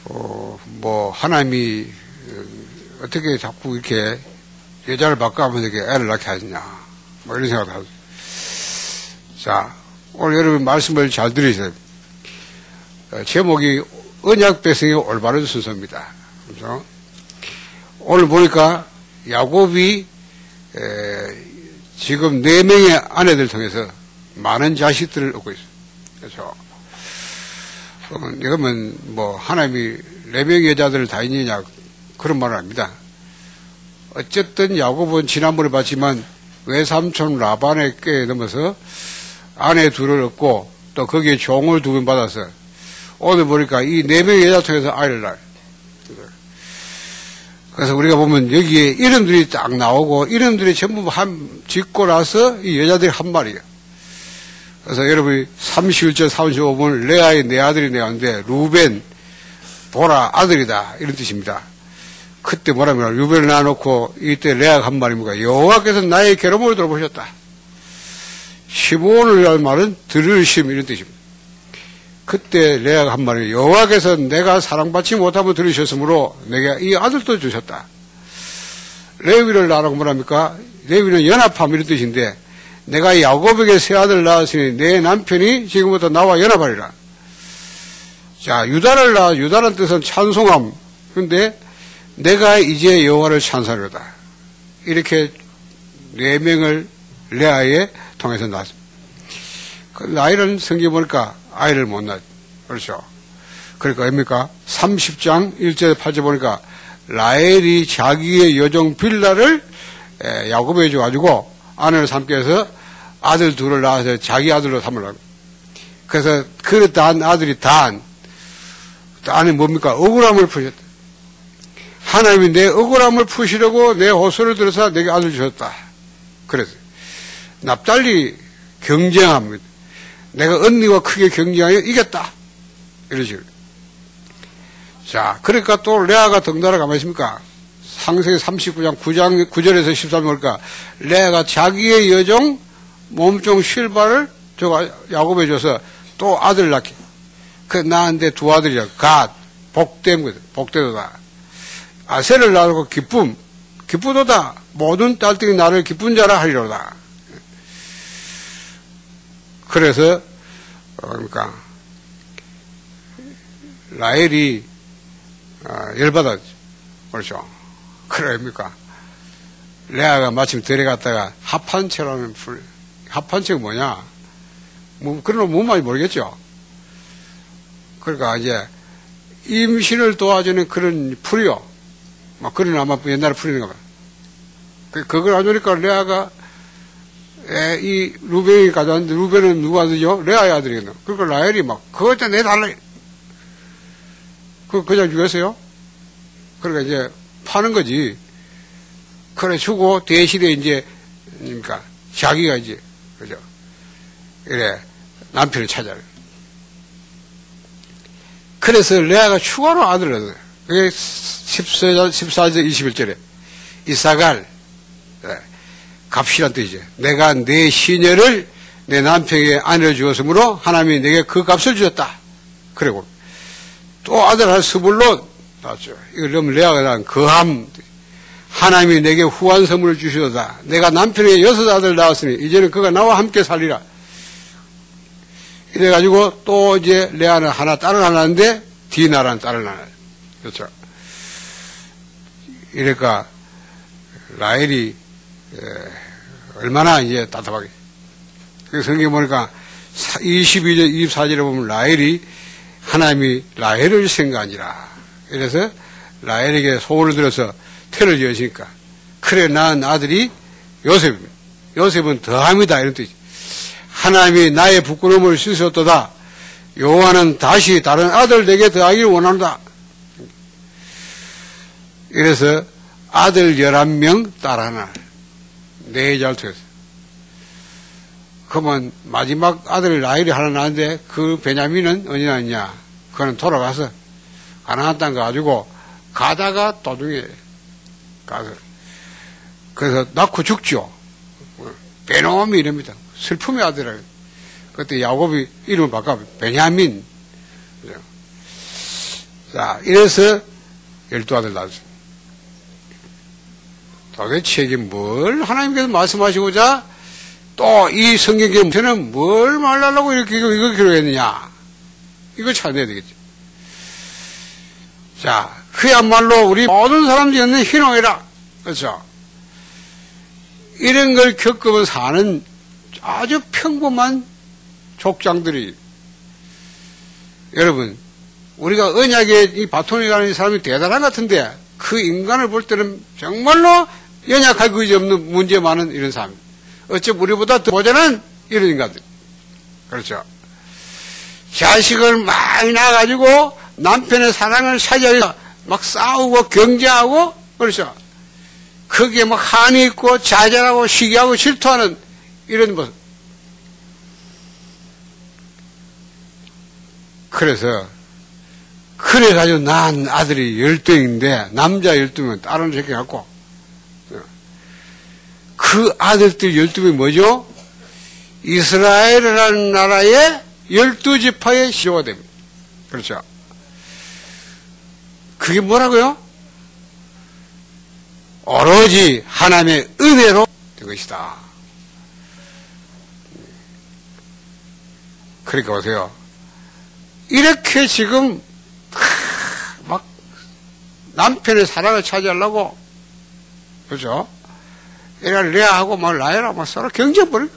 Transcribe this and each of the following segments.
뭐 하나님이 어떻게 자꾸 이렇게 여자를 바꿔하면서 이렇게 애를 낳게 하느냐, 뭐 이런 생각을 하고. 자, 오늘 여러분 말씀을 잘 들으세요. 제목이 언약 백성의 올바른 순서입니다. 그래서 오늘 보니까 야곱이 지금 4명의 아내들 통해서 많은 자식들을 얻고 있어요. 그래서 이러면 뭐 하나님이 4명의 여자들을 다 있느냐 그런 말은 아닙니다. 어쨌든 야곱은 지난번에 봤지만 외삼촌 라반의 꾀에 넘어서 아내 2을 얻고 또 거기에 종을 2명 받아서 오늘 보니까 이 4명의 여자 통해서 아이를 낳아요. 그래서 우리가 보면 여기에 이름들이 딱 나오고 이름들이 전부 짓고 나서 이 여자들이 한 말이에요. 그래서 여러분이 31절 35분 레아의 내 아들이 내가는데 루벤 보라 아들이다 이런 뜻입니다. 그때 뭐라면 루벤을 낳아놓고 이때 레아가 한 말입니까? 여호와께서 나의 괴로움을 들어보셨다. 15원을 할 말은 들으심 이런 뜻입니다. 그때 레아가 한 말이 여호와께서 내가 사랑받지 못하면 들으셨으므로 내게 이 아들도 주셨다. 레위를 낳으라고 뭐랍니까? 레위는 연합함 이런 뜻인데 내가 야곱에게 새 아들을 낳았으니 내 남편이 지금부터 나와 연합하리라. 자, 유다를 낳아 유다라는 뜻은 찬송함. 그런데 내가 이제 여호와를 찬송하리로다. 이렇게 4명을 레아에 통해서 낳았습니다. 그 나이는 성경 보니까 아이를 못 낳았죠. 그렇죠. 그러니까 뭡니까? 30장 1절 8절 보니까 라헬이 자기의 여종 빌라를 야곱에게 줘가지고 아내를 삼게 해서 아들 2을 낳아서 자기 아들로 삼으려고. 그래서 그 단 아들이 단이 뭡니까? 억울함을 푸셨다. 하나님이 내 억울함을 푸시려고 내 호소를 들어서 내게 아들 주셨다. 그래서 납달리 경쟁합니다. 내가 언니와 크게 경쟁하여 이겼다. 이런 식으로. 자, 그러니까 또 레아가 덩달아 가만히 있습니까? 창세기 39장 9절에서 13절 보니까 레아가 자기의 여종 몸종 실바를 야곱에 줘서 또 아들을 낳게. 그 낳았는데 2 아들이라 갓, 복됨, 복되도다. 아셀을 낳고 기쁘도다. 모든 딸들이 나를 기쁜 자라 하리로다. 그래서 그러니까 라헬이 열받았죠. 그렇죠. 그러니까 레아가 마침 데려갔다가 합한채라는 합한채가 뭐냐? 뭐 그런 거 뭔 말인지 모르겠죠. 그러니까 이제 임신을 도와주는 그런 풀이요. 막 그런 아마 옛날에 풀이는가 봐. 그걸 안 주니까 레아가 이 루벤이 가져왔는데 루벤은 누구 아들이죠? 레아의 아들이거든요. 그러니까 라헬이 막 그거 좀 내달라. 그냥 죽였어요. 그러니까 이제 파는 거지. 그래 주고 대신에 이제 그러니까 자기가 이제 그죠? 이래 남편을 찾아요. 그래서 레아가 추가로 아들을 얻어요. 그게 14절 21절에 이사갈 값이란 뜻이죠. 내가 내 시녀를 내 남편에게 아내로 주었으므로 하나님이 내게 그 값을 주셨다. 그리고 또 아들 한 스불론 나왔죠. 이걸 넣으면 레아가 난 거함. 하나님이 내게 후한 선물을 주시도다. 내가 남편에게 6 아들 낳았으니 이제는 그가 나와 함께 살리라. 이래가지고 또 이제 레아는 하나 딸을 하나 낳았는데 디나라는 딸을 낳아요. 그렇죠. 이러니까 라헬이 얼마나 이제 답답하게. 성경 보니까 22절 24절에 보면 라헬이 하나님이 라헬을 생각하니라. 그래서 라헬에게 소원을 들어서 태를 지으시니까 그래 낳은 아들이 요셉입니다. 요셉은 더함이다 이런 뜻이죠. 하나님이 나의 부끄러움을 씻었도다. 여호와는 다시 다른 아들 내게 더하기를 원한다. 이래서 아들 11명, 딸 하나. 4잘 통해서. 그러면 마지막 아들 라헬이 하나 낳았는데 그 베냐민은 언제 낳았냐? 그거는 돌아가서 가나안 땅 가가지고 가다가 도중에 가서 그래서 낳고 죽죠. 베놈이 이럽니다. 슬픔의 아들이라. 그때 야곱이 이름을 바꿔 베냐민. 자, 이래서 12아들 낳았습니다. 도대체 이게 뭘 하나님께서 말씀하시고자 또 이 성경에는 뭘 말하려고 이렇게 이거 기록했느냐. 이걸 찾아내야 되겠죠. 자, 그야말로 우리 모든 사람들이 있는 희롱이라. 그렇죠? 이런 걸 겪으면 사는 아주 평범한 족장들이, 여러분, 우리가 언약의 이 바톤이라는 사람이 대단한 것 같은데, 그 인간을 볼 때는 정말로 연약할 그지 없는 문제 많은 이런 사람. 어쩌면 우리보다 더 모자란 이런 인간들. 그렇죠. 자식을 많이 낳아가지고 남편의 사랑을 찾아야 위해서 막 싸우고 경쟁하고, 그렇죠. 거기에 막 한이 있고 좌절하고 시기하고 질투하는 이런 모습. 그래가지고 낳은 아들이 12명인데, 남자 12명, 딸은 새끼 갖고, 그 아들들 12명이 뭐죠? 이스라엘이라는 나라의 12지파의 시조가 됩니다. 그렇죠. 그게 뭐라고요? 오로지 하나님의 은혜로 된 것이다. 그러니까 보세요. 이렇게 지금 막 남편의 사랑을 차지하려고, 그렇죠? 이래를 레아하고 막 라헬하고 막 서로 경쟁벌.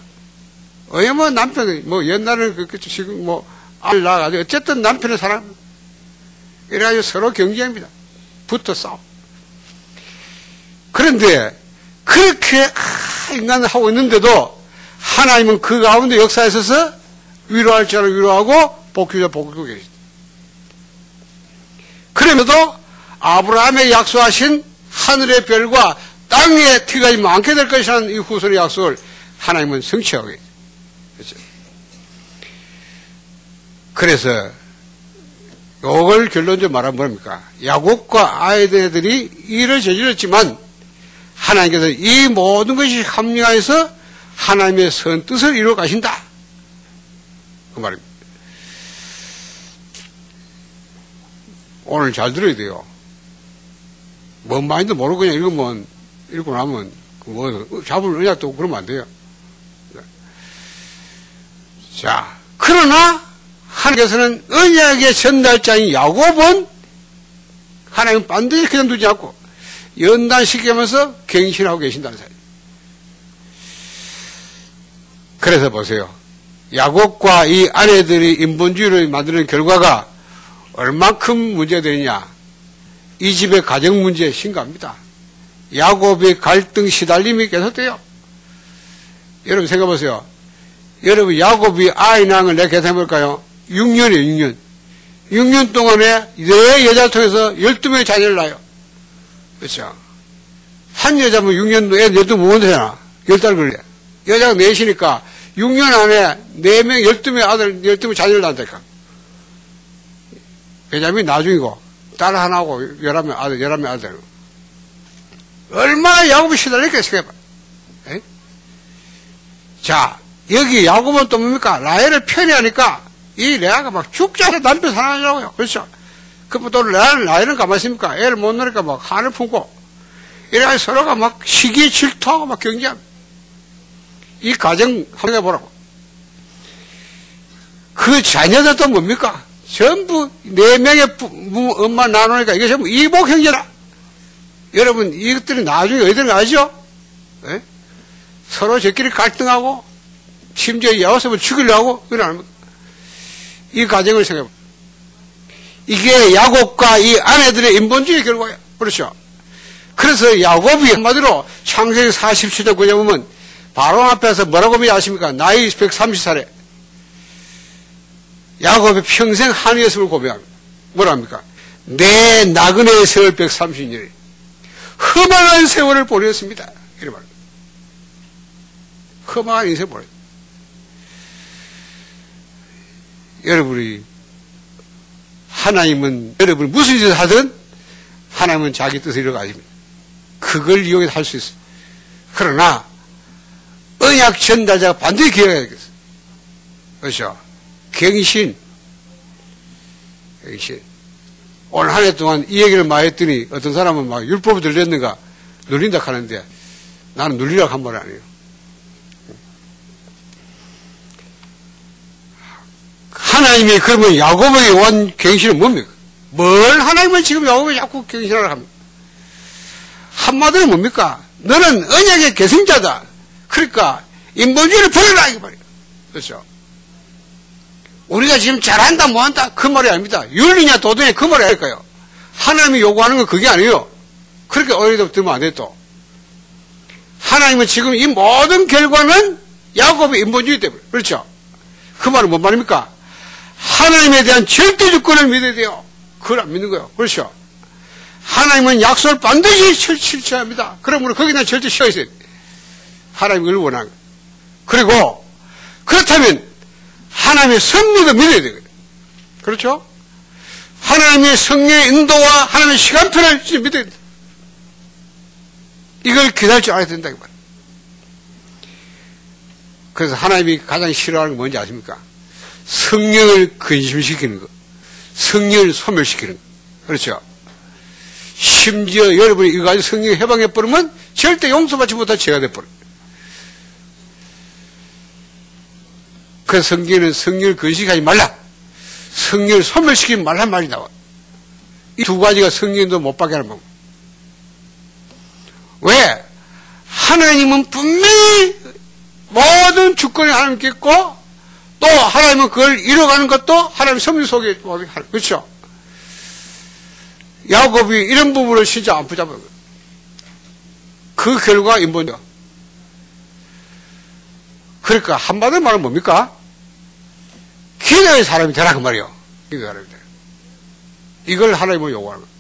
뭐 남편이 뭐 옛날에는 그렇겠죠. 지금 뭐 알 낳아가지고 어쨌든 남편의 사랑. 이래가지고 서로 경쟁입니다. 붙어 싸워. 그런데 그렇게 인간을 하고 있는데도 하나님은 그 가운데 역사에 있어서 위로할 자를 위로하고 복귀자 복귀고 계십니다. 그러면도 아브라함의 약속하신 하늘의 별과 땅의 티가 많게 될 것이라는 이 후손의 약속을 하나님은 성취하고 계십니다. 그렇죠? 그래서 요걸 결론적으로 말하면 뭡니까? 야곱과 아이들이 일을 저질렀지만 하나님께서 이 모든 것이 합리화해서 하나님의 선 뜻을 이루어 가신다. 그 말입니다. 오늘 잘 들어야 돼요. 뭔 말인지 모르고 그냥 읽고 나면 뭐 잡을 은약도 없고 그러면 안 돼요. 자, 그러나 하나님께서는 언약의 전달자인 야곱은 하나님 반드시 그냥 두지 않고 연단시키면서 갱신하고 계신다는 사실. 그래서 보세요. 야곱과 이 아내들이 인본주의를 만드는 결과가 얼만큼 문제가 되느냐. 이 집의 가정 문제에 심각합니다. 야곱의 갈등 시달림이 계속돼요. 여러분 생각해보세요. 여러분 야곱이 아이 낳은 걸 내가 계산해볼까요? 6년이에요. 6년. 6년 동안에 네 여자를 통해서 12명의 자녀를 낳아요. 그렇죠. 한 여자면 6년, 애 12명 못 되잖아. 10달 걸려. 여자가 넷이니까 6년 안에 4명, 12명의 아들, 12명 자녀를 낳는다니까. 왜냐면 나중이고, 딸 하나하고 11명 아들, 11명 아들. 얼마나 야곱이 시달릴까 생각해봐. 에? 자, 여기 야곱은 또 뭡니까? 라헬을 편애하니까 이 레아가 막 죽자서 남편 사랑하려고요. 그렇죠? 그럼 또 라헬은 가만히 있습니까? 애를 못 낳으니까 막 한을 품고 이래서 서로가 막 시기에 질투하고 막 경쟁합니다. 이 가정 한번 해보라고. 그 자녀들도 뭡니까? 전부 4명의 엄마 나누니까 이게 전부 이복 형제라. 여러분 이것들이 나중에 어디든 가죠? 네? 서로 저끼리 갈등하고 심지어 야곱을 죽이려고 그러는 겁니다. 이 가정을 생각해봅니다. 이게 야곱과 이 아내들의 인본주의 결과예요. 그렇죠? 그래서 야곱이 한마디로 창세기 47장 9절 보면 바로 앞에서 뭐라고 아십니까? 나이 130살에 야곱의 평생 한의했음을 고백합니다. 뭐라 합니까? 내 나그네의 세월 130년이 험한 세월을 보냈습니다. 이런 말입니다. 험한 인생을 보냈습니다. 여러분이 하나님은 여러분이 무슨 짓을 하든 하나님은 자기 뜻을 이루어 가십니다. 그걸 이용해서 할 수 있어요. 그러나 언약 전달자가 반드시 기억해야 되겠어요. 그렇죠? 갱신. 오늘 한 해 동안 이 얘기를 많이 했더니 어떤 사람은 막 율법을 들렸는가 눌린다 하는데 나는 눌리라고 한 말 아니에요. 하나님이 그러면 야곱에게 온 갱신은 뭡니까? 뭘 하나님은 지금 야곱에게 자꾸 갱신하라고 합니까? 한마디로 뭡니까? 너는 언약의 계승자다. 그러니까 인본주의를 버려라 이 말이에요. 그렇죠? 우리가 지금 잘한다 뭐한다 그 말이 아닙니다. 윤리냐 도덕이냐 그 말이 아닐까요? 하나님이 요구하는 건 그게 아니에요. 그렇게 어리도 들면 안 돼 또. 하나님은 지금 이 모든 결과는 야곱의 인본주의 때문에. 그렇죠? 그 말은 뭔 말입니까? 하나님에 대한 절대 주권을 믿어야 돼요. 그걸 안 믿는 거예요. 그렇죠? 하나님은 약속을 반드시 실천해야 합니다. 그러므로 거기다 절대 쉬어 있어야 돼. 하나님이 그걸 원하는 거예요. 그리고 그렇다면 하나님의 섭리도 믿어야 되거든요. 그렇죠? 하나님의 성령의 인도와 하나님의 시간표를 진짜 믿어야 돼. 이걸 기다릴 줄 알아야 된다. 이 말이에요. 그래서 하나님이 가장 싫어하는 게 뭔지 아십니까? 성령을 근심시키는 거. 성령을 소멸시키는 거. 그렇죠? 심지어 여러분이 이거 가지고 성령을 해방해버리면 절대 용서받지 못할 죄가 돼버려요. 그래서 성경에는 성령을 근심하지 말라. 성령을 소멸시키지 말란 말이 나와. 이 두 가지가 성령도 못 받게 하는 겁니다. 왜? 하나님은 분명히 모든 주권이 하나님께 있고 또 하나님은 그걸 이뤄가는 것도 하나님의 섭리 속에 그렇죠? 야곱이 이런 부분을 진짜 안 붙잡은 거예요. 그 결과가 인본이야. 그러니까 한마디로 말하면 뭡니까? 기도의 사람이 되라 그 말이에요. 기도의 사람이 되라. 이걸 하나님은 요구하는 거예요.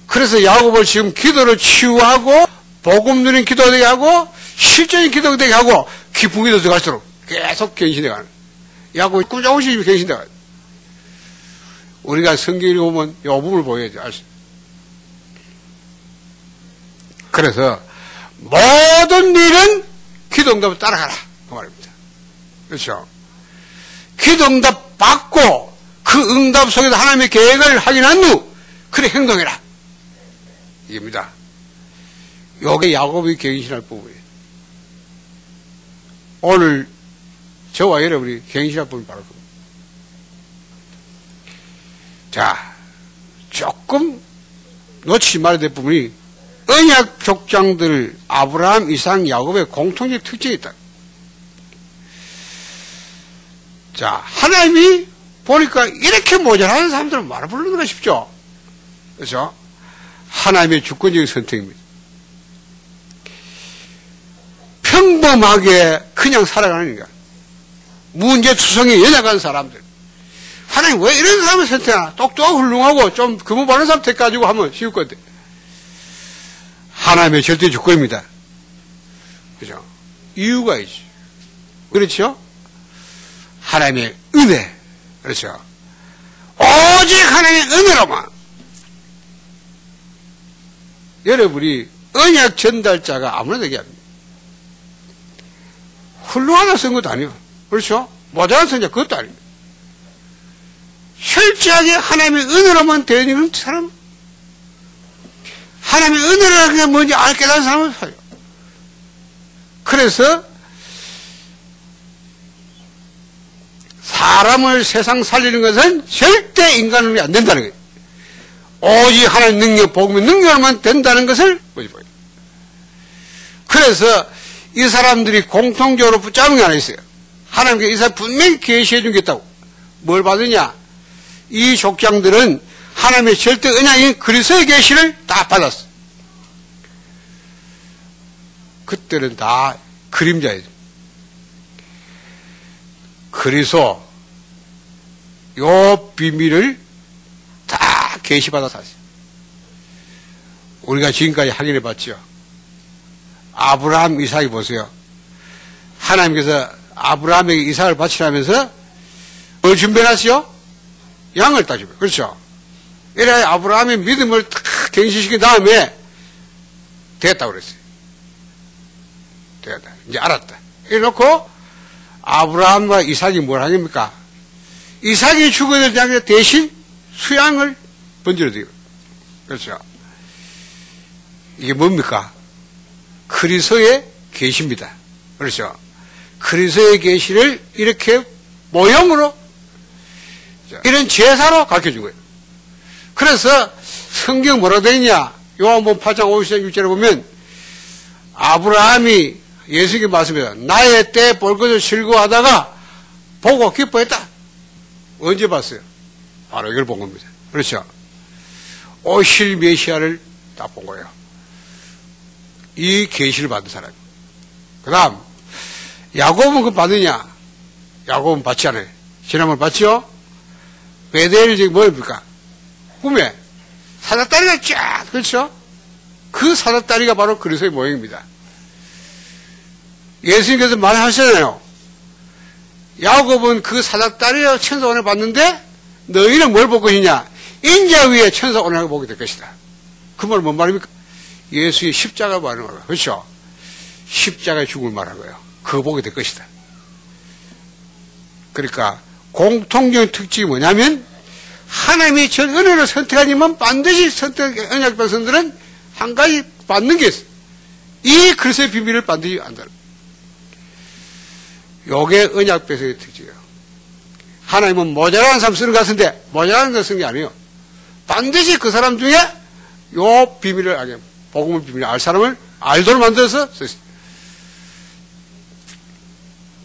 그래서 야곱을 지금 기도를 치유하고 복음 누린 기도 되게 하고 실전인 기도 되게 하고 깊은 기도 들어갈수록 계속 갱신해 가는 야곱이 조금씩 갱신돼 가요. 우리가 성경에 보면 이 부분을 보여야지 알 수 있어요. 그래서 모든 일은 기도 응답을 따라가라 그 말입니다. 그렇죠? 기도 응답 받고 그 응답 속에서 하나님의 계획을 확인한 후 그래 행동해라 이겁니다. 요게 야곱이 갱신할 부분이에요. 오늘 저와 여러분이 갱신할 부분이 바로 그겁니다. 자, 조금 놓치지 말아야 될 부분이 언약 족장들 아브라함, 이삭, 야곱의 공통적 특징이 있다. 자, 하나님이 보니까 이렇게 모자라는 사람들은 말을 부르는가 싶죠? 그렇죠? 하나님의 주권적인 선택입니다. 평범하게 그냥 살아가는 거야. 문제투성이 연약한 사람들. 하나님 왜 이런 사람을 선택하나? 똑똑하고 훌륭하고 좀 근무 바른 사람 택가지고 하면 쉬울 건데. 하나님의 절대 주권입니다. 그죠? 이유가 있죠. 그렇죠? 하나님의 은혜. 그렇죠? 오직 하나님의 은혜로만. 여러분이 언약 전달자가 아무나 되게 합니다. 훌륭하다 쓴 것도 아니에요. 그렇죠? 모자란 선자 그것도 아닙니다. 철저하게 하나님의 은혜로만 되는 사람, 하나님의 은혜라는 게 뭔지 깨달은 사람은 사요. 그래서 사람을 세상 살리는 것은 절대 인간 능력이 안 된다는 거예요. 오직 하나님 능력, 복음의 능력만 된다는 것을 보여줘요. 그래서 이 사람들이 공통적으로 붙잡은 게 하나 있어요. 하나님께 이 사람 분명히 계시해 준 게 있다고. 뭘 받으냐? 이 족장들은 하나님의 절대 언약인 그리스도의 계시를 다 받았어. 그때는 다 그림자예요. 그리스도 요 비밀을 다 계시받아서 하세요. 우리가 지금까지 확인해 봤죠. 아브라함, 이삭이 보세요. 하나님께서 아브라함에게 이삭을 바치라면서 뭘 준비해놨어요? 양을 딱 준비해. 그렇죠? 이래 아브라함의 믿음을 탁 갱신시킨 다음에 되었다고 그랬어요. 되었다. 이제 알았다. 이래 놓고 아브라함과 이삭이 뭘 하겠습니까? 이삭이 죽어야 될 대신 수양을 번지러드리고. 그렇죠. 이게 뭡니까? 그리스도의 계시입니다. 그렇죠. 그리스도의 계시를 이렇게 모형으로 이런 제사로 가르쳐준 거예요. 그래서 성경 뭐라고 되어 있냐? 요한복음 8장 50절 6절에 보면 아브라함이 예수님께 말씀합니다. 나의 때 볼 것을 즐거워하다가 보고 기뻐했다. 언제 봤어요? 바로 이걸 본 겁니다. 그렇죠. 오실 메시아를 딱 본 거예요. 이 계시를 받은 사람. 그 다음 야곱은 그거 받느냐? 야곱은 받지 않아요. 지난번 받죠? 베델 지금 뭐입니까? 꿈에 사닥다리가 쫙, 그렇죠? 그 사닥다리가 바로 그리스도의 모형입니다. 예수님께서 말하셨잖아요. 야곱은 그 사닥다리로 천사 오늘 봤는데 너희는 뭘 볼 것이냐? 인자 위에 천사 오늘 보게 될 것이다. 그 말은 뭔 말입니까? 예수의 십자가 말하는 거예요. 그렇죠? 십자가에 죽을 말한 거예요. 그거 보게 될 것이다. 그러니까 공통적인 특징이 뭐냐면 하나님이 전 은혜를 선택하지만 반드시 언약 백성들은 한 가지 받는 게 있어요. 이 그리스도의 비밀을 반드시 안다는 거예요. 요게 언약 백성의 특징이에요. 하나님은 모자라는 사람 쓰는 것 같은데 모자라는 거 쓰는 게 아니에요. 반드시 그 사람 중에 요 비밀을 알게, 복음의 비밀을 알 사람을 알도록 만들어서 쓰세요.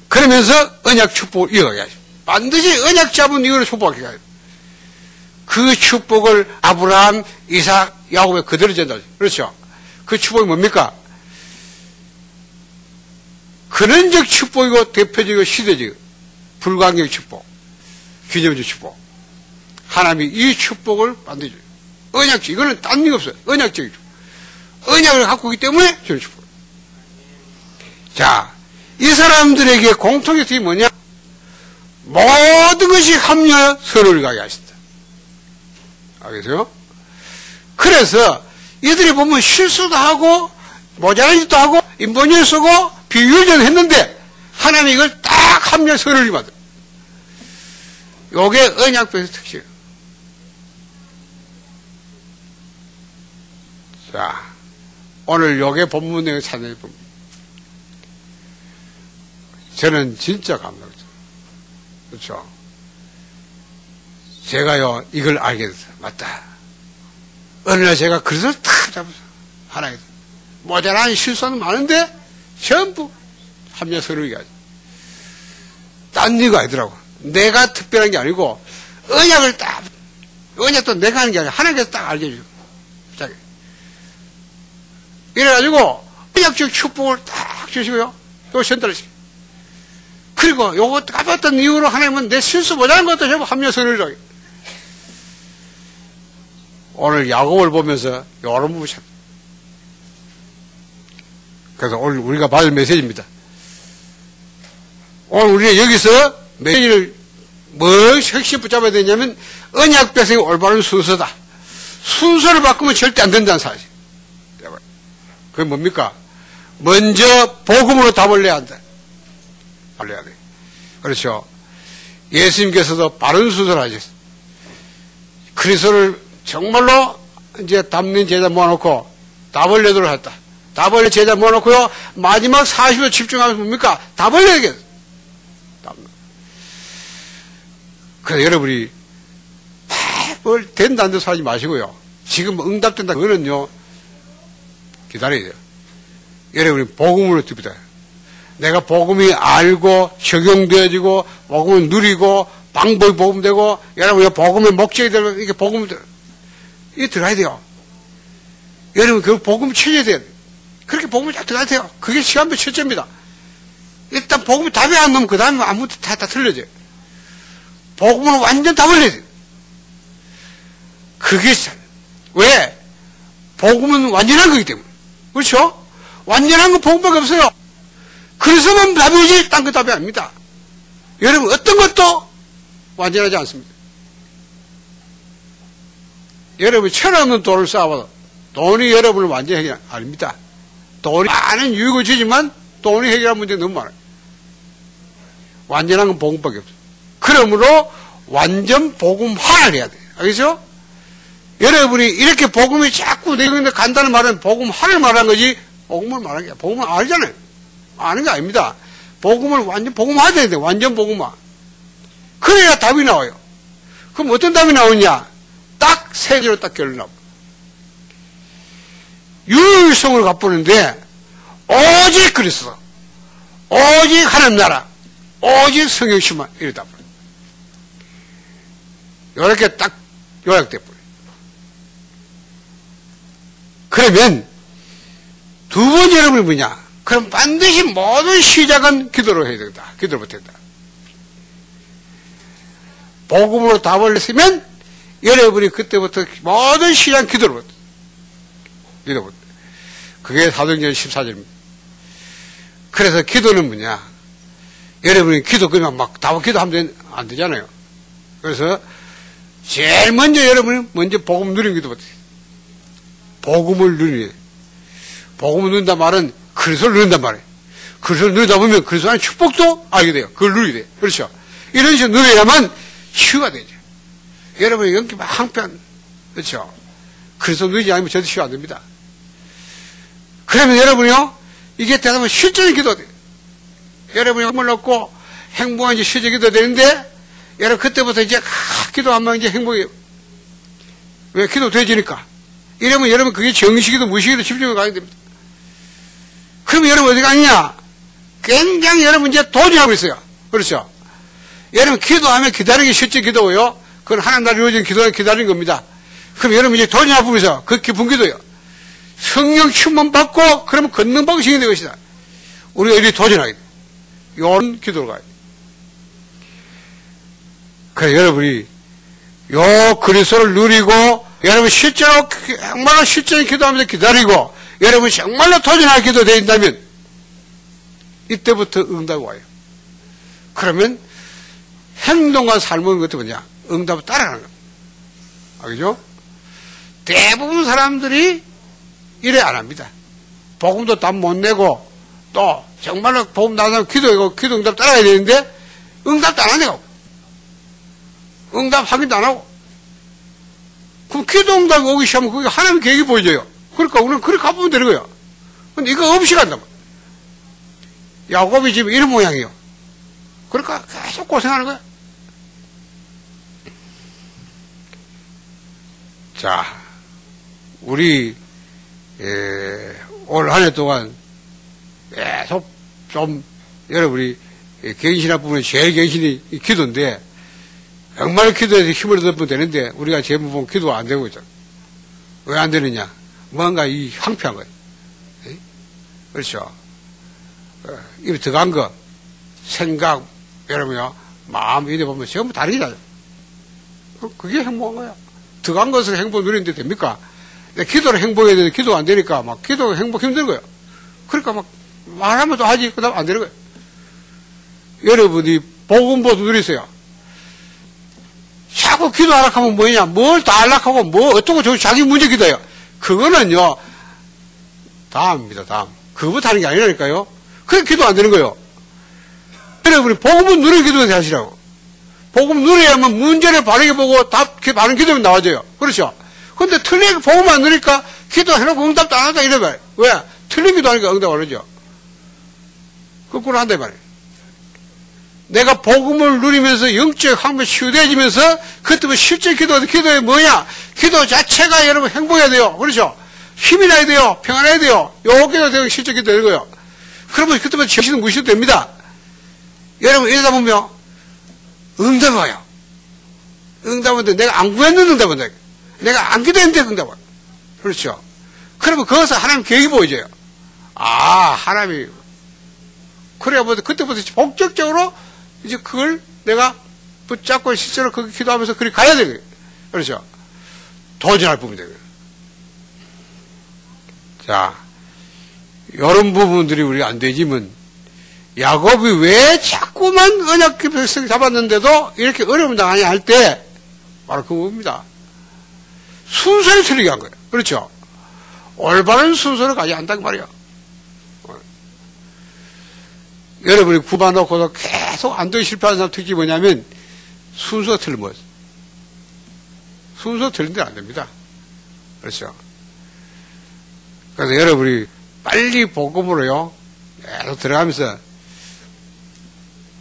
그러면서 언약 축복을 이어가게 하죠. 반드시 언약 잡은 이유로 축복하게 하죠. 그 축복을 아브라함, 이삭, 야곱에 그대로 전달하죠. 그렇죠? 그 축복이 뭡니까? 근원적 축복이고 대표적이고 시대적 불가항력 축복, 기념적 축복. 하나님이 이 축복을 반드시 줘요. 언약적, 이거는 딴 일 없어요. 언약적이죠. 언약을 갖고 있기 때문에 저는 축복. 자, 이 사람들에게 공통의 특징이 뭐냐? 모든 것이 합리하여 서로를 가게 하신다. 알겠어요? 그래서 이들이 보면 실수도 하고 모자란 짓도 하고 인본주의 쓰고 비유전 했는데 하나님이 이걸 딱 합리하여 서로를 받아. 요게 언약배의 특징이에요. 자, 오늘 요게 본문 내용 찾아내 봅니다. 저는 진짜 감동했어요. 그렇죠? 제가요, 이걸 알게 됐어요. 맞다. 어느 날 제가 그릇을 탁 잡아서 하나님, 모자란 실수는 많은데 전부 합리화 서로 얘기하죠. 딴 이유가 아니더라고. 내가 특별한 게 아니고 언약을 딱, 언약도 내가 하는 게 아니라 하나님께서 딱 알게 해주고. 이래가지고 언약적 축복을 딱 주시고요. 또 전달하시고. 그리고 요거 까봤던 이유로 하나님은 내 실수 못하는 것도 전부 합리화 선을 줘요. 오늘 야곱을 보면서 요런 부분을 찾. 그래서 오늘 우리가 받을 메시지입니다. 오늘 우리가 여기서 메시지를 뭘 핵심 붙잡아야 되냐면 언약 백성의 올바른 순서다. 순서를 바꾸면 절대 안 된다는 사실. 그게 뭡니까? 먼저 복음으로 답을 내야 한다. 알려야 돼. 그렇죠. 예수님께서도 바른 순서를 하셨어요. 그리스도를 정말로 이제 담는 제자 모아놓고 답을 내도록 했다. 답을 제자 모아놓고요. 마지막 40일 집중하면 뭡니까? 답을 내겠어. 그래서 여러분이 뭘 된다는 데서 하지 마시고요. 지금 응답된다. 그거는요. 기다려야 돼요. 여러분이 복음으로 듭니다. 내가 복음이 알고 적용되어지고 복음을 누리고 방법이 복음되고 여러분이 복음의 목적이 되고 이게 복음이 이게 들어가야 돼요. 여러분 그 복음 찾아야 돼요. 그렇게 복음을 잘 들어가야 돼요. 그게 시간표 첫째입니다. 일단 복음이 답이 안 나오면 그 다음에 아무것도 다 틀려져요. 복음은 완전 답을 내야 돼요. 그게 왜? 복음은 완전한 거기 때문에. 그렇죠? 완전한 건 복음밖에 없어요. 그래서만 답이지 딴 거 답이 아닙니다. 여러분 어떤 것도 완전하지 않습니다. 여러분이 천없는 돈을 쌓아봐도 돈이 여러분을 완전히 해결 아닙니다. 돈이 많은 유익을 주지만 돈이 해결할 문제가 너무 많아요. 완전한 건 복음밖에 없어요. 그러므로 완전 복음화를 해야 돼요. 알겠죠? 여러분이 이렇게 복음이 자꾸 내가 간다는 말은 복음화를 말한 거지, 복음을 말한 게, 복음을 알잖아요. 아는 게 아닙니다. 복음을 완전 복음화 돼야 돼. 완전 복음화. 그래야 답이 나와요. 그럼 어떤 답이 나오냐? 딱 세 가지로 딱 결론 나옵니다. 유일성을 갖보는데, 오직 그리스도, 오직 하나님 나라, 오직 성령심만 이러다 버려요. 이렇게 딱 요약돼 버려요. 그러면 두 번째 여러분이 뭐냐? 그럼 반드시 모든 시작은 기도로 해야 된다. 기도로부터 된다. 복음으로 답을 했으면 여러분이 그때부터 모든 시작 기도로부터. 기도부터. 그게 사도행전 14절입니다. 그래서 기도는 뭐냐? 여러분이 기도 그냥 막 다음 기도하면 안 되잖아요. 그래서 제일 먼저 여러분이 먼저 복음 누리는 기도부터. 복음을 누리는. 복음을 누린다 말은 그리스도를 누린단 말이에요. 그리스도를 누리다 보면 그리스도 안에 축복도 알게 돼요. 그걸 누리게 돼요. 그렇죠? 이런 식으로 누려야만 치유가 되죠. 여러분이 연기 막 한편, 그렇죠? 그리스도 누리지 않으면 절대 치유 안 됩니다. 그러면 여러분이요, 이게 되면 실전의 기도가 돼요. 여러분이 힘을 얻고 행복한 이제 실전의 기도가 되는데, 여러분 그때부터 이제 기도하면 이제 행복해요. 왜? 기도 되지니까. 이러면 여러분 그게 정식이도 무식이도 집중해 가야 됩니다. 그러면 여러분 어디 가느냐? 굉장히 여러분 이제 도전하고 있어요. 그렇죠? 여러분 기도하면 기다리는 게 실제 기도고요. 그건 하나님 나라 이루어지는 기도는 기다리는 겁니다. 그럼 여러분 이제 도전하고 있어요. 그 깊은 기도요. 성령 충만 받고 그러면 걷는 방식이 될 것이다. 우리가 이리 도전하게 돼. 이런 기도로 가야 돼. 그래 여러분이 요 그리스도를 누리고 여러분 실제로 정말로 실전에 기도하면서 기다리고 여러분 정말로 도전할 기도 되어 있다면 이때부터 응답이 와요. 그러면 행동과 삶은 것도 뭐냐? 응답을 따라가는 겁니다. 알겠죠? 대부분 사람들이 이래 안 합니다. 복음도 답 못 내고 또 정말로 복음 나가면 기도 응답 따라가야 되는데 응답도 안 하네요. 응답 확인도 안 하고. 그럼 기도 응답이 오기 시작하면 그게 하나님 계획이 보여져요. 그러니까 우리는 그렇게 가보면 되는 거예요. 근데 이거 없이 간단 말이에요. 야곱이 지금 이런 모양이에요. 그러니까 계속 고생하는 거야. 자, 우리 올 한 해 동안 계속 좀 여러분이 갱신할 부분에 제일 갱신이 기도인데 정말 기도해서 힘을 얻으면 되는데 우리가 제목 보면 기도가 안 되고 있잖아. 왜 안 되느냐? 뭔가 이 황폐한 거예요. 그렇죠? 입에 들어간 거, 생각, 여러분요, 마음 이래 보면 전부 다르게 그게 행복한 거야. 들어간 것을 행복 누리는데 됩니까? 기도를 행복해야 되는데 기도가 안 되니까 막 기도 행복 힘든 거예요. 그러니까 막 말하면 또 하지, 그 다음 안 되는 거예요. 여러분이 복음보도 누리세요. 자꾸 기도 하락하면 뭐냐? 뭘 다 하락하고 뭐 어떻고 저거 자기 문제 기도해요. 그거는요, 다음입니다, 다음. 그거부터 하는 게 아니라니까요. 그래 기도 안 되는 거예요. 여러분이 복음은 누리는 기도를 하시라고. 복음 누려야만 문제를 바르게 보고 답, 바른 기도가 나와져요. 그렇죠? 근데 틀린 복음 안 누리니까 기도해놓고 응답도 안 한다 이래 말이에요. 왜? 틀린 기도 하니까 응답 안 하죠. 거꾸로 한다 이 말이에요. 내가 복음을 누리면서 영적 항면 치유되어지면서 그때부터 실제 기도의 뭐냐? 기도 자체가 여러분 행복해야 돼요. 그렇죠? 힘이 나야 돼요. 평안해야 돼요. 요 기도 되면 실제 기도 되는 거예요. 그러면 그때부터 정신은 무시도 됩니다. 여러분 이러다 보면 응답이 와요. 응답은 내가 안 구했는 응답은 내가 안 기도했는데 응답 와요. 그렇죠? 그러면 거기서 하나님 계획이 보여져요. 아, 하나님이 그래야 뭐 그때부터 본격적으로 이제 그걸 내가 붙잡고 실제로 그렇게 기도하면서 그렇게 가야 되거든요. 그렇죠? 도전할 부분이 되거든요. 자, 이런 부분들이 우리가 안 되지만 야곱이 왜 자꾸만 언약 백성 잡았는데도 이렇게 어려움 당하냐 할 때 바로 그겁니다. 순서를 틀리게 한 거예요. 그렇죠? 올바른 순서를 가야 한다는 말이에요. 여러분이 구봐놓고도 계속 안 되고 실패하는 사람 특징이 뭐냐면 순서가 틀린 거예요. 순서 틀린 데는 안 됩니다. 그렇죠. 그래서 여러분이 빨리 복음으로요, 계속 들어가면서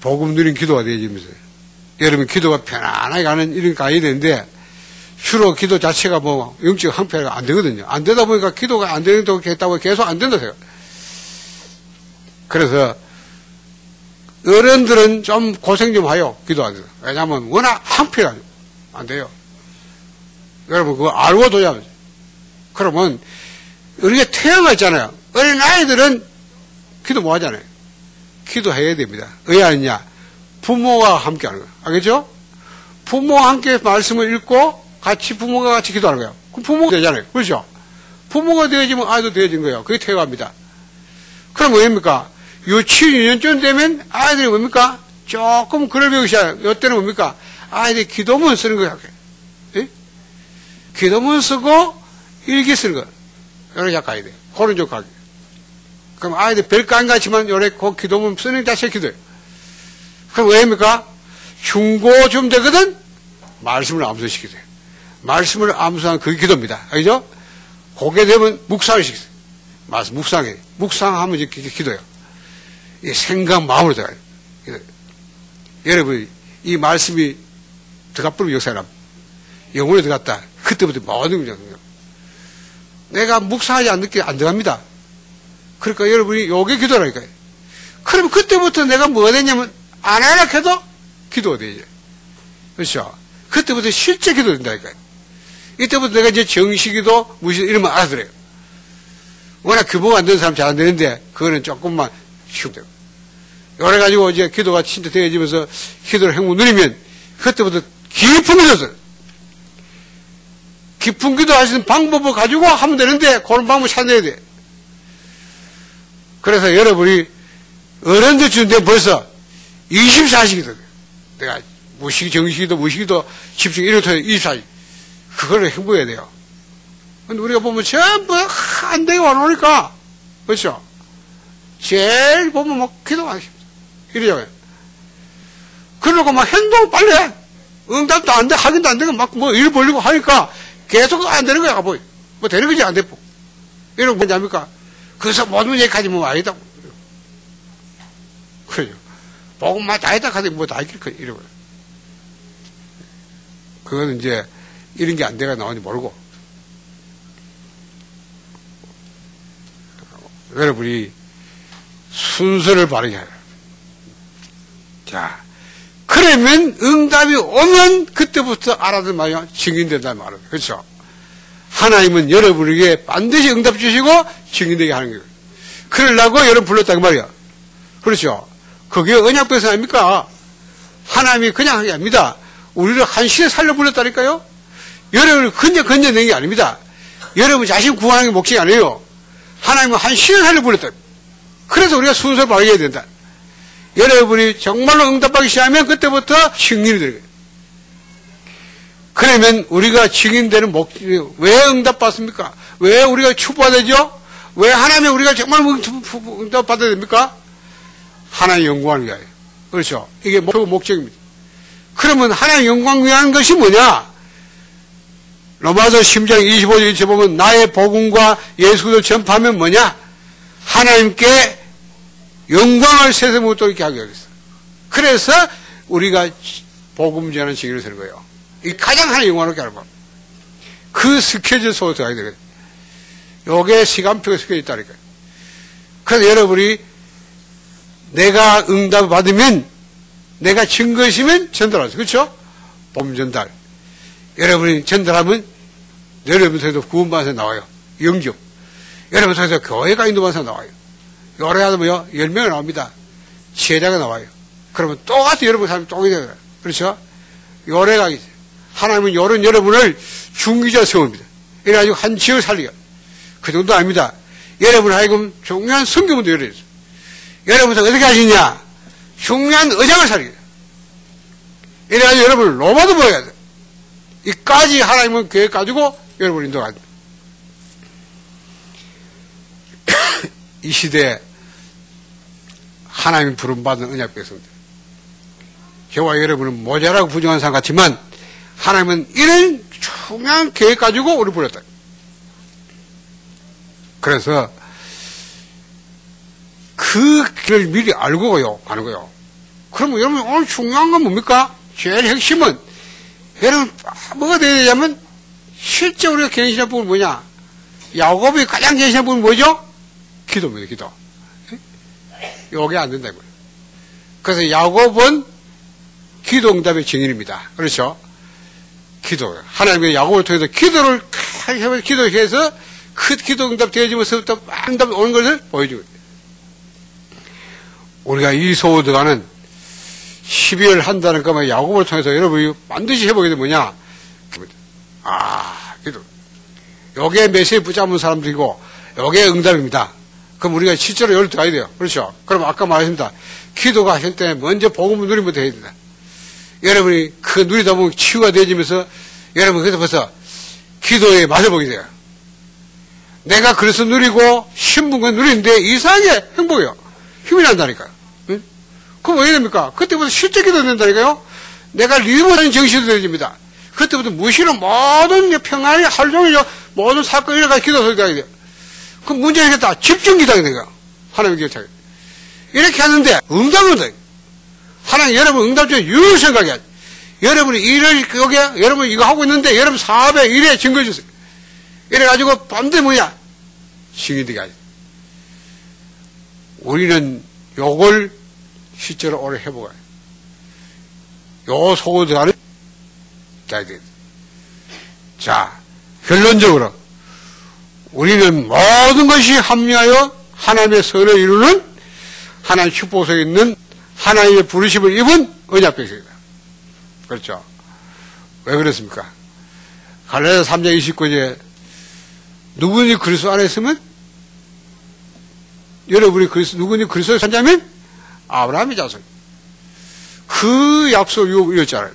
복음 누린 기도가 되어지면서 여러분 기도가 편안하게 가는 이런 가야 되는데 주로 기도 자체가 뭐 영적 항폐가 안 되거든요. 안 되다 보니까 기도가 안 되는다고 했다고 계속 안 된다고요. 그래서 어른들은 좀 고생 좀 하요. 기도하면서. 왜냐하면 워낙 항폐가 안 돼요. 여러분 그거 알고 도야. 그러면 우리가 태어나 있잖아요. 어린 아이들은 기도 뭐 하잖아요. 기도해야 됩니다. 왜 하느냐? 부모가 함께 하는 거예요. 알겠죠? 부모와 함께 말씀을 읽고 같이 부모가 같이 기도하는 거예요. 그럼 부모가 되잖아요. 그렇죠? 부모가 되어지면 아이도 되어진 거예요. 그게 태교합니다. 그럼 뭡니까? 유치원 2년쯤 되면 아이들이 뭡니까? 조금 글을 배우기 시작해요. 이때는 뭡니까? 아이들이 기도문 쓰는 거예요. 예? 기도문 쓰고 일기 쓰는 거예요. 요렇게 가야 돼요. 오른쪽 가기. 그럼 아이들 별거 안 같지만 요렇게 그 기도문 쓰는 자체 기도예요. 그럼 왜입니까? 중고쯤 되거든? 말씀을 암수시키세요. 말씀을 암수한 그게 기도입니다. 알죠? 그게 되면 묵상을 시키세요. 말씀, 묵상해. 묵상하면 이제 기도예요. 이 생각, 마음으로 들어가요. 여러분, 이 말씀이 들어가버리면 역사랍니다. 영혼에 들어갔다. 그때부터 모든 게 내가 묵상하지 않게 안 들어갑니다. 그러니까 여러분이 요게 기도라니까요. 그럼 그때부터 내가 뭐가 되냐면 안 하라 해도 기도가 되죠. 그렇죠? 그때부터 실제 기도 된다니까요. 이때부터 내가 이제 정식기도, 무시기도 이러면 알아들어요. 워낙 규모가 안 되는 사람 잘 안 되는데 그거는 조금만 쉬우면 되고. 요래가지고 이제 기도가 진짜 되어지면서 기도를 행복 누리면 그때부터 깊은 기도를 깊은 기도 하시는 방법을 가지고 하면 되는데 그런 방법을 찾아내야 돼. 그래서 여러분이 어른들 주는데 벌써 24시기도 내가 무시기, 정시기도, 무시기도, 집중 1호토에 24시. 그거를 행복해야 돼요. 근데 우리가 보면 전부 안 되게 와놓으니까, 그렇죠? 제일 보면 막 기도가 안 됩니다. 이러잖아요. 그러고 막 행동 빨리 해. 응답도 안 돼, 확인도 안 되고 막 뭐 일 벌리고 하니까 계속 안 되는 거야, 뭐 되는 거지, 안 되고. 이러고 뭐냐 합니까? 그래서 모든 얘기까지 뭐 아니다. 그래요. 복음만 다 했다 하더니 뭐 다 했길 거예요, 이러고. 그거는 이제 이런 게 안 돼가 나오는지 모르고. 여러분이 순서를 바르게 해요. 자, 그러면 응답이 오면 그때부터 알아들 말이야 증인된다는 말은. 그렇죠? 하나님은 여러분에게 반드시 응답 주시고 증인되게 하는 거예요. 그러려고 여러분 불렀단 말이야. 그렇죠? 그게 언약 백성 아닙니까? 하나님이 그냥 하는 게 아닙니다. 우리를 한 시에 살려 불렀다니까요? 여러분을 건져낸 게 아닙니다. 여러분 자신 구하는 게 목적이 아니에요. 하나님은 한 시에 살려 불렀다. 그래서 우리가 순서를 바르게 된다. 여러분이 정말로 응답하기 시작하면 그때부터 증인이 되는 거예요. 그러면 우리가 증인되는 목적이 왜 응답받습니까? 왜 우리가 축복되죠? 왜 하나님이 우리가 정말 응답받아야 됩니까? 하나님 영광을 위하여. 그렇죠? 이게 목적입니다. 그러면 하나님 영광 위한 것이 뭐냐? 로마서 10장 25절 이렇게 보면 나의 복음과 예수를 전파하면 뭐냐? 하나님께 영광을 세세 못하게 하게 하겠어. 그래서 우리가 복음 전하는 증인을 서는 거예요. 이 가장 하나님 영광롭게 하는 법. 그 스케줄 속에 들어가야 되거든요. 요게 시간표가 스케줄이 있다니까요. 그래서 여러분이 내가 응답을 받으면 내가 증거시면 전달하죠. 그렇죠? 복음 전달. 여러분이 전달하면 여러분 통해서 구원받아서 나와요. 영접. 여러분 통해서 교회가 인도받아서 나와요. 요래 하면요 10명이 나옵니다. 제자가 나와요. 그러면 똑같이 여러분 사람이 똥이 되거든요. 그렇죠? 요래가 있어요. 하나님은 요런 여러분을 중기자 세웁니다. 이래가지고 한 지역을 살리요. 그 정도 아닙니다. 여러분 하여금 중요한 성경문도 열어있어요. 여러분은 어떻게 하시냐? 중요한 의장을 살리게 돼요. 이래가지고 여러분을 로마도 보여야 돼요. 이까지 하나님은 계획 가지고 여러분을 인도합니다. 이 시대에 하나님 부름받은 언약 백성들. 저와 여러분은 모자라고 부정한 사람 같지만 하나님은 이런 중요한 계획 가지고 우리 부렸다. 그래서 그 길을 미리 알고요, 가는 거요. 그러면 여러분 오늘 중요한 건 뭡니까? 제일 핵심은 여러분 뭐가 돼야 되냐면 실제 우리가 견신할 부분은 뭐냐? 야곱이 가장 견신할 부분은 뭐죠? 기도입니다, 기도. 요게 안 된다, 이거예요. 그래서 야곱은 기도 응답의 증인입니다. 그렇죠? 기도. 하나님의 야곱을 통해서 기도를 기도해서 그 기도 응답 되어지면서부터 응답 오는 것을 보여주고 있어요. 우리가 이 소우 들어가는 12월 한다는 것만 야곱을 통해서 여러분이 반드시 해보게 되면 뭐냐? 기도. 요게 메시지 붙잡은 사람들이고, 요게 응답입니다. 그럼 우리가 실제로 여기로 들어가야 돼요. 그렇죠? 그럼 아까 말했습니다. 기도가 하실 때 먼저 복음을 누리면 해야 된다. 여러분이 그 누리다 보면 치유가 되어지면서 여러분 그래서 벌써 기도의 맛을 보게 돼요. 내가 그래서 누리고 신분과 누리는데 이상하게 행복해요. 힘이 난다니까요. 응? 그럼 왜 됩니까? 그때부터 실제 기도 된다니까요. 내가 리더라는 정신이 되어집니다. 그때부터 무시로 모든 평안이 하루 종일 모든 사건이 일어나서 기도 소리가 돼요. 그 문제 해결했다. 집중 기도하게 돼요. 하나님 기도하게. 이렇게 하는데 응답은 돼. 하나님 여러분 응답 중에 유효 생각해야지. 여러분이 일을 여기 여러분 이거 하고 있는데 여러분 사업에 일에 증거 주세요. 이래가지고 반대 뭐야? 증인되게 하지. 우리는 요걸 실제로 오래 해보아요. 요 속으로 들어가는 자, 결론적으로 우리는 모든 것이 합리하여 하나님의 선을 이루는 하나님의 축복 속에 있는 하나님의 부르심을 입은 언약 백성이다. 그렇죠? 왜 그렇습니까? 갈라디아 3장 29절에 누구니 그리스도 안에 있으면 여러분이 누구니 그리스도에 산자면 아브라함의 자손. 그 약속을 이뤘잖아요.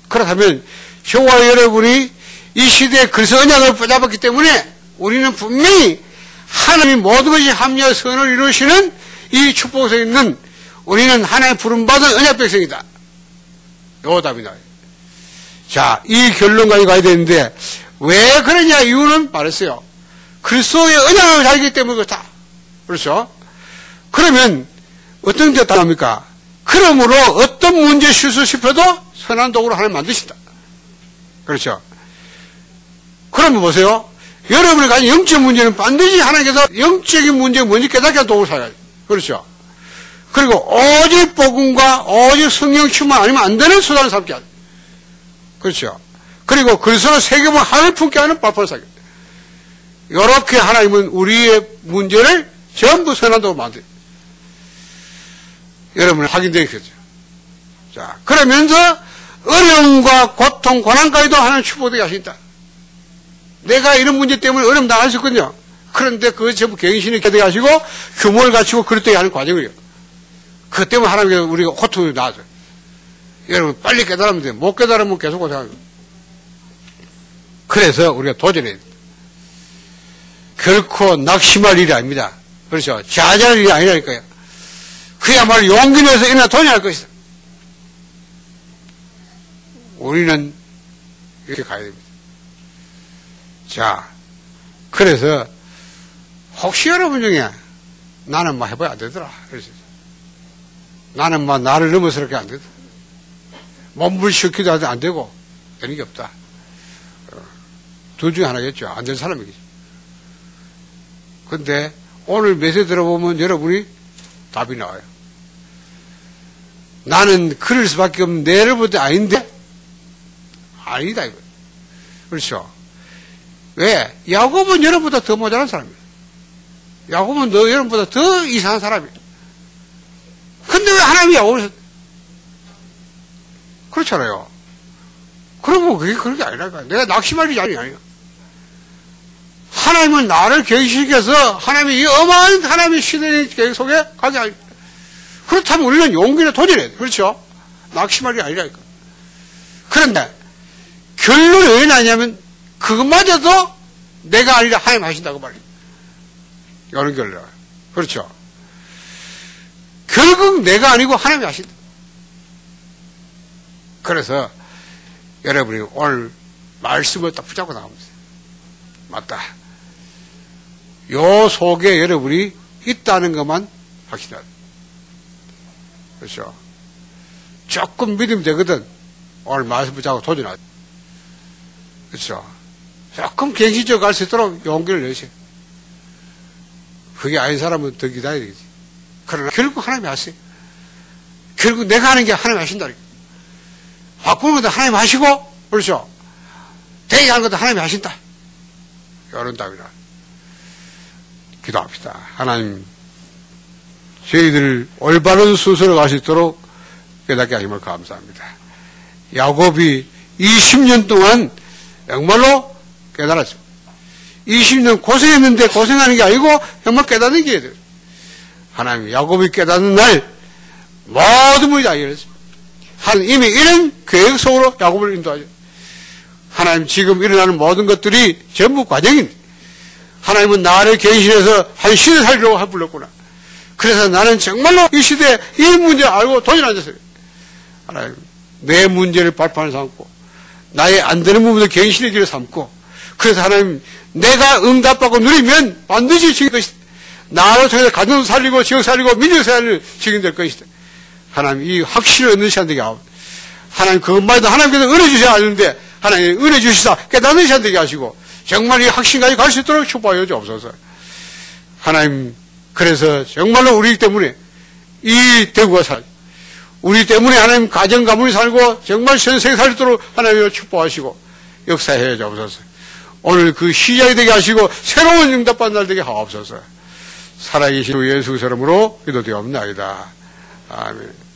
그렇다면 저와 여러분이 이 시대에 그리스도 언약을 붙잡았기 때문에 우리는 분명히 하나님이 모든 것이 합리화 선을 이루시는 이 축복에 있는 우리는 하나님의 부름받은 언약 백성이다. 요 답이 나와요. 자, 이 결론까지 가야 되는데 왜 그러냐 이유는 말했어요. 그리스도의 언약을 살기 때문에 그렇다. 그렇죠? 그러면 어떤 데 답합니까? 그러므로 어떤 문제 실수 싶어도 선한 도구로 하나님 만드신다. 그렇죠? 그러면 보세요. 여러분이 가진 영적 문제는 반드시 하나님께서 영적인 문제가 뭔지 깨닫게 하는 도구를 사야지. 그렇죠? 그리고 오직 복음과 오직 성령 충만 아니면 안 되는 수단을 삼게 하죠. 그렇죠? 그리고 그리스도 세계만 하늘 품게 하는 발판을 사게. 이렇게 하나님은 우리의 문제를 전부 선한 도구로 만들어요. 여러분은 확인되겠죠. 자, 그러면서 어려움과 고통, 고난까지도 하나님 축복되게 하신다. 내가 이런 문제 때문에 어려움 당할 수 있거든요. 그런데 그것 전부 경신이 되게 하시고 규모를 갖추고 그렇게 하는 과정이에요. 그것 때문에 하나님께서 우리가 고통이 나아져요. 여러분 빨리 깨달으면 돼요. 못 깨달으면 계속 고생하는 거예요. 그래서 우리가 도전해야 돼요. 결코 낙심할 일이 아닙니다. 그렇죠? 좌절할 일이 아니라니까요. 그야말로 용기 내서 일어나 도전할 것이다. 우리는 이렇게 가야 됩니다. 자, 그래서 혹시 여러분 중에 나는 뭐 해봐야 안 되더라. 그러시죠. 나는 뭐 나를 넘어서게 안 되더라. 몸부림시키도 안 되고 되는 게 없다. 둘 중에 하나겠죠. 안 된 사람이겠죠. 근데 오늘 메시지 들어보면 여러분이 답이 나와요. 나는 그럴 수밖에 없는 내를 볼 때 아닌데? 아니다, 이거. 그렇죠. 왜? 야곱은 여러분보다 더 모자란 사람이에요. 야곱은 여러분보다 더 이상한 사람이에요. 근데 왜 하나님이 야곱을 그렇잖아요. 그러면 그게 그런 게 아니라니까. 내가 낙심할 일이 아니에요. 하나님은 나를 계시켜서 하나님이 이 어마어마한 하나님의 시대의 계획 속에 가게 하니 그렇다면 우리는 용기를 도전해야 돼. 그렇죠? 낙심할 일이 아니라니까. 그런데 결론이 왜 나냐면 그것마저도 내가 아니라 하나님 하신다고 말이에요. 이런 결론. 그렇죠? 결국 내가 아니고 하나님이 하신다. 그래서 여러분이 오늘 말씀을 딱 붙잡고 나갑니다. 맞다. 요 속에 여러분이 있다는 것만 확실하다. 그렇죠? 조금 믿으면 되거든. 오늘 말씀 붙잡고 도전하자. 그렇죠? 조금 갱신적 갈 수 있도록 용기를 내세요. 그게 아닌 사람은 더 기다려야 되겠지. 그러나 결국 하나님이 하세요. 결국 내가 하는 게 하나님이 하신다니까. 바꾸는 것도 하나님이 하시고, 그렇죠? 되게 하는 것도 하나님이 하신다. 이런 답이라. 기도합시다. 하나님, 저희들 올바른 순서로 갈 수 있도록 깨닫게 하심을 감사합니다. 야곱이 20년 동안 정말로 깨달았죠. 20년 고생했는데 고생하는 게 아니고 정말 깨닫는 게 돼요. 하나님, 야곱이 깨닫는 날 모든 분이 다 이랬습니다. 하나님 이미 이런 계획 속으로 야곱을 인도하죠. 하나님 지금 일어나는 모든 것들이 전부 과정입니다. 하나님은 나를 계시해서 한 시대 살려고 불렀구나. 그래서 나는 정말로 이 시대에 이 문제를 알고 도전하셨어요. 하나님, 내 문제를 발판을 삼고 나의 안 되는 부분을 갱신의 길을 삼고, 그래서 하나님, 내가 응답받고 누리면 반드시 지킬 것이다. 나로 통해서 가정도 살리고 지역 살리고 민족 살리는 증인될 것이다. 하나님, 이 확신을 얻는 시간 되게 하옵소서. 하나님, 그것만해도 하나님께서 은혜 주셔야 하는데 하나님 은혜 주시사 깨닫는 시간 되게 하시고 정말 이 확신까지 갈 수 있도록 축복하여 주옵소서. 하나님, 그래서 정말로 우리 때문에 이 대구가 살, 우리 때문에 하나님 가정 가문이 살고 정말 전생 살도록 하나님을 축복하시고 역사해 주옵소서. 오늘 그 시작이 되게 하시고 새로운 응답받는 날 되게 하옵소서. 살아계신 예수 이름으로 기도되옵나이다. 아멘.